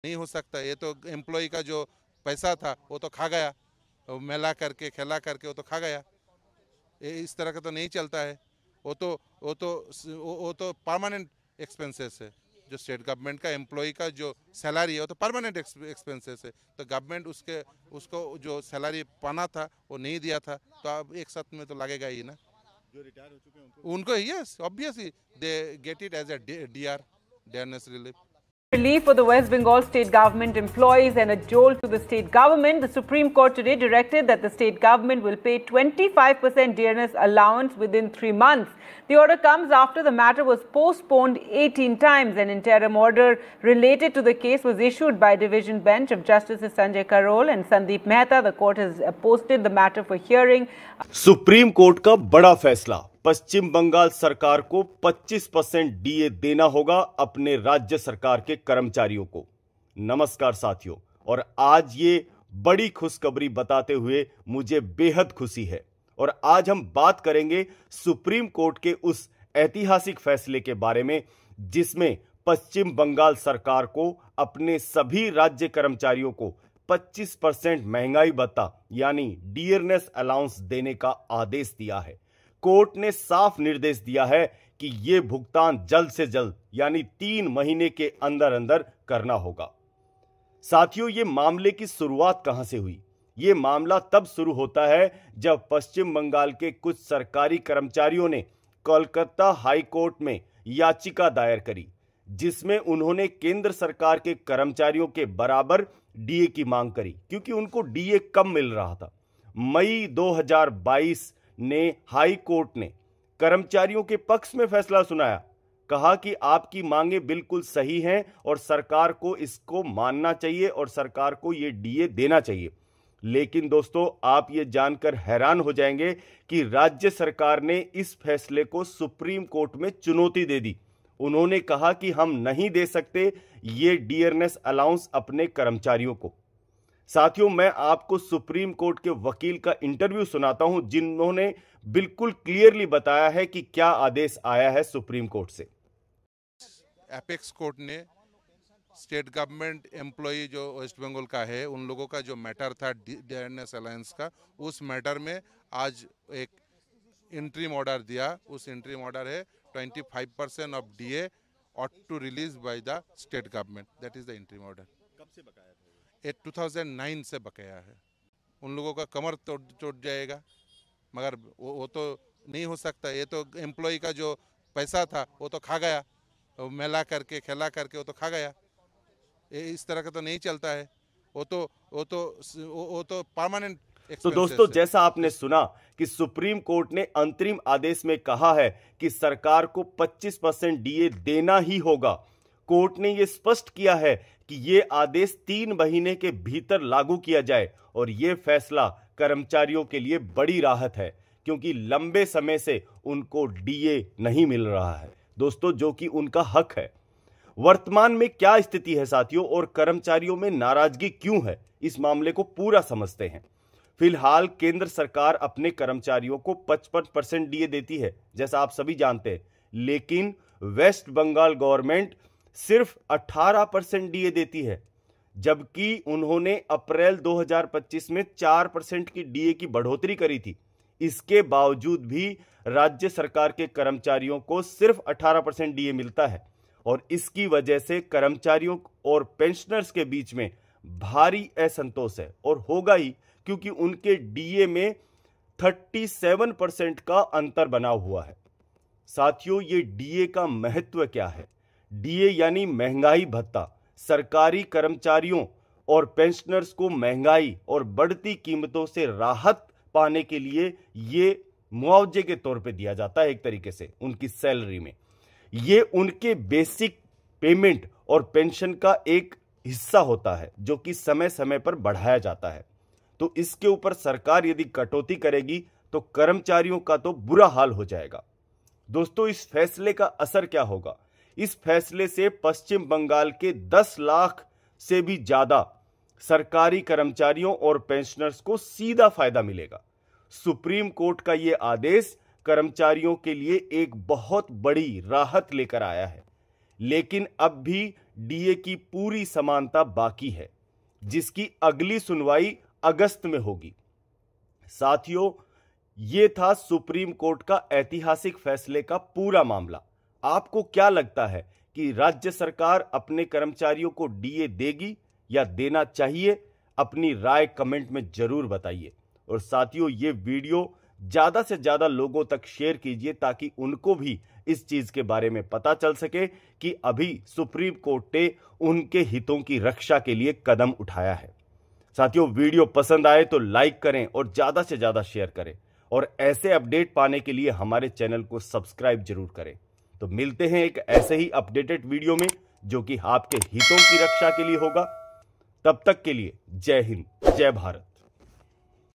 नहीं हो सकता। ये तो एम्प्लॉय का जो पैसा था वो तो खा गया, मेला करके खेला करके वो तो खा गया। इस तरह का तो नहीं चलता है। वो तो वो तो वो तो परमानेंट एक्सपेंसेस है। जो स्टेट गवर्नमेंट का एम्प्लॉय का जो सैलरी है वो तो परमानेंट एक्सपेंसेस है। तो गवर्नमेंट उसको जो सैलरी पाना था वो नहीं दिया था, तो अब एक साथ में तो लगेगा ही ना। जो रिटायर हो चुके हैं उनको yes obviously they get it as a DR, dearness relief. Relief for the West Bengal state government employees and a jolt to the state government. The Supreme Court today directed that the state government will pay 25% dearness allowance within 3 months. The order comes after the matter was postponed 18 times. An interim order related to the case was issued by Division Bench of Justices Sanjay Karol and Sandeep Mehta. The court has posted the matter for hearing. Supreme court का बड़ा फैसला, पश्चिम बंगाल सरकार को 25% DA देना होगा अपने राज्य सरकार के कर्मचारियों को। नमस्कार साथियों, और आज ये बड़ी खुशखबरी बताते हुए मुझे बेहद खुशी है। और आज हम बात करेंगे सुप्रीम कोर्ट के उस ऐतिहासिक फैसले के बारे में जिसमें पश्चिम बंगाल सरकार को अपने सभी राज्य कर्मचारियों को 25% महंगाई भत्ता यानी डियरनेस अलाउंस देने का आदेश दिया है। कोर्ट ने साफ निर्देश दिया है कि यह भुगतान जल्द से जल्द यानी 3 महीने के अंदर अंदर करना होगा। साथियों, ये मामले की शुरुआत कहां से हुई? यह मामला तब शुरू होता है जब पश्चिम बंगाल के कुछ सरकारी कर्मचारियों ने कोलकाता हाई कोर्ट में याचिका दायर करी, जिसमें उन्होंने केंद्र सरकार के कर्मचारियों के बराबर डीए की मांग करी, क्योंकि उनको डीए कम मिल रहा था। मई 2022 ने हाई कोर्ट ने कर्मचारियों के पक्ष में फैसला सुनाया, कहा कि आपकी मांगें बिल्कुल सही हैं और सरकार को इसको मानना चाहिए और सरकार को यह डीए देना चाहिए। लेकिन दोस्तों, आप ये जानकर हैरान हो जाएंगे कि राज्य सरकार ने इस फैसले को सुप्रीम कोर्ट में चुनौती दे दी। उन्होंने कहा कि हम नहीं दे सकते ये डियरनेस अलाउंस अपने कर्मचारियों को। साथियों, मैं आपको सुप्रीम कोर्ट के वकील का इंटरव्यू सुनाता हूं, जिन्होंने बिल्कुल क्लियरली बताया है कि क्या आदेश आया है सुप्रीम कोर्ट से। एपेक्स कोर्ट ने स्टेट गवर्नमेंट एम्प्लॉय जो वेस्ट बंगाल का है उन लोगों का जो मैटर था डियरनेस अलाउंस का, उस मैटर में आज एक इंटरिम ऑर्डर दिया। उस इंटरिम ऑर्डर है 25% of DA ought to release by the state government. That is the interim order. कब से बकाया था? ये 2009 से बकाया है। उन लोगों का कमर टूट जाएगा, मगर वो तो नहीं हो सकता। ये तो एम्प्लॉय का जो पैसा था वो तो खा गया, मेला करके खेला करके वो तो खा गया। इस तरह का तो नहीं चलता है। वो तो परमानेंट। तो दोस्तों, जैसा आपने सुना कि सुप्रीम कोर्ट ने अंतरिम आदेश में कहा है कि सरकार को 25% डीए देना ही होगा। कोर्ट ने यह स्पष्ट किया है कि यह आदेश 3 महीने के भीतर लागू किया जाए, और यह फैसला कर्मचारियों के लिए बड़ी राहत है, क्योंकि लंबे समय से उनको डीए नहीं मिल रहा है दोस्तों, जो कि उनका हक है। वर्तमान में क्या स्थिति है साथियों, और कर्मचारियों में नाराजगी क्यों है, इस मामले को पूरा समझते हैं। फिलहाल केंद्र सरकार अपने कर्मचारियों को 55% डीए देती है, जैसा आप सभी जानते हैं, लेकिन वेस्ट बंगाल गवर्नमेंट सिर्फ 18% डीए देती है, जबकि उन्होंने अप्रैल 2025 में 4% की डीए की बढ़ोतरी करी थी। इसके बावजूद भी राज्य सरकार के कर्मचारियों को सिर्फ 18% डीए मिलता है, और इसकी वजह से कर्मचारियों और पेंशनर्स के बीच में भारी असंतोष है, और होगा ही, क्योंकि उनके डीए में 37% का अंतर बना हुआ है। साथियों, ये डीए का महत्व क्या है? डीए यानी महंगाई भत्ता सरकारी कर्मचारियों और पेंशनर्स को महंगाई और बढ़ती कीमतों से राहत पाने के लिए ये मुआवजे के तौर पे दिया जाता है, एक तरीके से उनकी सैलरी में। ये उनके बेसिक पेमेंट और पेंशन का एक हिस्सा होता है, जो कि समय समय पर बढ़ाया जाता है। तो इसके ऊपर सरकार यदि कटौती करेगी तो कर्मचारियों का तो बुरा हाल हो जाएगा। दोस्तों, इस फैसले का असर क्या होगा? इस फैसले से पश्चिम बंगाल के 10 लाख से भी ज्यादा सरकारी कर्मचारियों और पेंशनर्स को सीधा फायदा मिलेगा। सुप्रीम कोर्ट का यह आदेश कर्मचारियों के लिए एक बहुत बड़ी राहत लेकर आया है, लेकिन अब भी डीए की पूरी समानता बाकी है, जिसकी अगली सुनवाई अगस्त में होगी। साथियों, यह था सुप्रीम कोर्ट का ऐतिहासिक फैसले का पूरा मामला। आपको क्या लगता है कि राज्य सरकार अपने कर्मचारियों को डीए देगी या देना चाहिए? अपनी राय कमेंट में जरूर बताइए। और साथियों, ये वीडियो ज्यादा से ज्यादा लोगों तक शेयर कीजिए ताकि उनको भी इस चीज के बारे में पता चल सके कि अभी सुप्रीम कोर्ट ने उनके हितों की रक्षा के लिए कदम उठाया है। साथियों, वीडियो पसंद आए तो लाइक करें और ज्यादा से ज्यादा शेयर करें, और ऐसे अपडेट पाने के लिए हमारे चैनल को सब्सक्राइब जरूर करें। तो मिलते हैं एक ऐसे ही अपडेटेड वीडियो में जो कि आपके हितों की रक्षा के लिए होगा। तब तक के लिए जय हिंद, जय भारत।